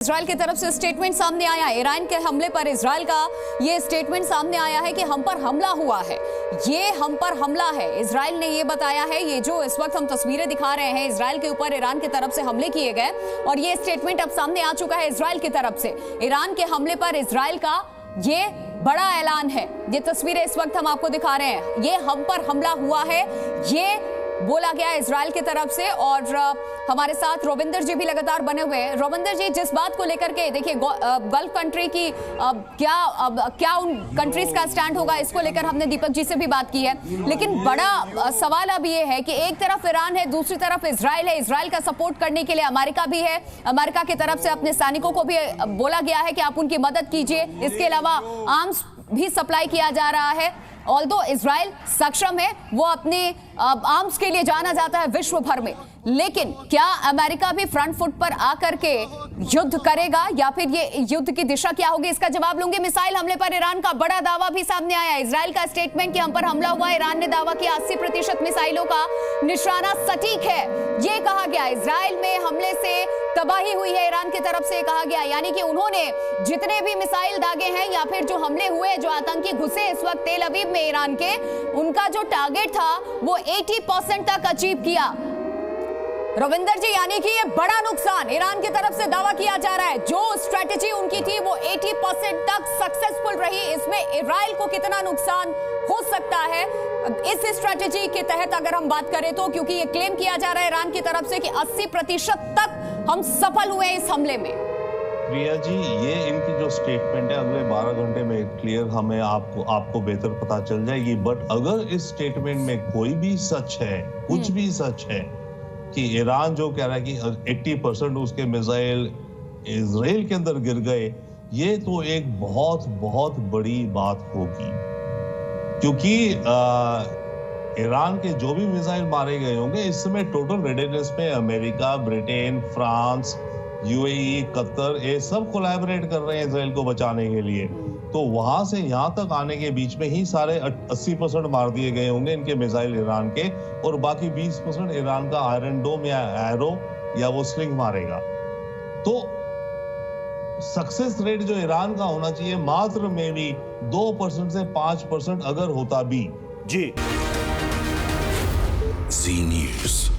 Israel की तरफ से स्टेटमेंट सामने आया है। ईरान के हमले पर इजराइल का ये स्टेटमेंट सामने आया है कि हम पर हमला हुआ है, ये हम पर हमला है। इजराइल ने ये बताया है, ये जो इस वक्त हम तस्वीरें दिखा रहे हैं इजराइल के ऊपर ईरान की तरफ से हमले किए गए और ये स्टेटमेंट अब सामने आ चुका है इजराइल की तरफ से। ईरान के हमले पर इजराइल का ये बड़ा ऐलान है। ये तस्वीरें इस वक्त हम आपको दिखा रहे हैं, ये हम पर हमला हुआ है, ये बोला गया इजराइल की तरफ से। और हमारे साथ रोविंदर जी भी लगातार बने हुए हैं। रोविंदर जी, जिस बात को लेकर के देखिए गल्फ कंट्री की क्या उन कंट्रीज का स्टैंड होगा, इसको लेकर हमने दीपक जी से भी बात की है। लेकिन बड़ा सवाल अब ये है कि एक तरफ ईरान है, दूसरी तरफ इजराइल है। इजराइल का सपोर्ट करने के लिए अमेरिका भी है। अमेरिका की तरफ से अपने सैनिकों को भी बोला गया है कि आप उनकी मदद कीजिए। इसके अलावा आर्म्स भी सप्लाई किया जा रहा है। ऑल्दो इजराइल सक्षम है, वो अपने आर्म्स के लिए जाना जाता है विश्व भर में, लेकिन क्या अमेरिका भी फ्रंट फुट पर आकर के युद्ध करेगा या फिर ये युद्ध की दिशा क्या होगी, इसका जवाब लूंगे। मिसाइल हमले पर ईरान का बड़ा दावा भी सामने आया। इजराइल का स्टेटमेंट कि हम पर हमला हुआ। ईरान ने दावा किया 80% मिसाइलों का निशाना सटीक है, ये कहा गया। इजराइल में हमले से तबाही हुई है, ईरान की तरफ से कहा गया, यानी कि उन्होंने जितने भी मिसाइल दागे हैं या फिर जो हमले हुए, जो आतंकी घुसे इस वक्त तेल अवीव में ईरान के, उनका जो टारगेट था वो 80% तक अचीव किया। रविंदर जी, यानी कि ये बड़ा नुकसान ईरान की तरफ से दावा किया जा रहा है। जो स्ट्रेटेजी उनकी थी वो 80% तक सक्सेसफुल रही। इसमें इजराइल को कितना नुकसान हो सकता है इस स्ट्रेटेजी के तहत अगर हम बात करें तो, क्योंकि ये क्लेम किया जा रहा है ईरान की तरफ से कि 80% तक हम सफल हुए इस हमले में। प्रिया जी, ये इनकी जो स्टेटमेंट है अगले 12 घंटे में क्लियर हमें आपको बेहतर पता चल जाएगी। बट अगर इस स्टेटमेंट में कोई भी सच है, कुछ भी सच है कि ईरान जो कह रहा है कि 80% उसके मिसाइल इजराइल के अंदर गिर गए, ये तो एक बहुत बहुत बड़ी बात होगी। क्योंकि ईरान के जो भी मिसाइल मारे गए होंगे, इस समय टोटल रेडीनेस में America, Britain, France, UAE, Qatar, ये सब कोलैबोरेट कर रहे हैं इजराइल को बचाने के लिए। तो वहां से यहां तक आने के बीच में ही सारे 80% मार दिए गए होंगे इनके मिसाइल ईरान के, और बाकी 20% ईरान का आयरन डोम या एरो या वो स्लिंग मारेगा। तो सक्सेस रेट जो ईरान का होना चाहिए मात्र में भी 2% से 5% अगर होता भी। जी, जी न्यूज़।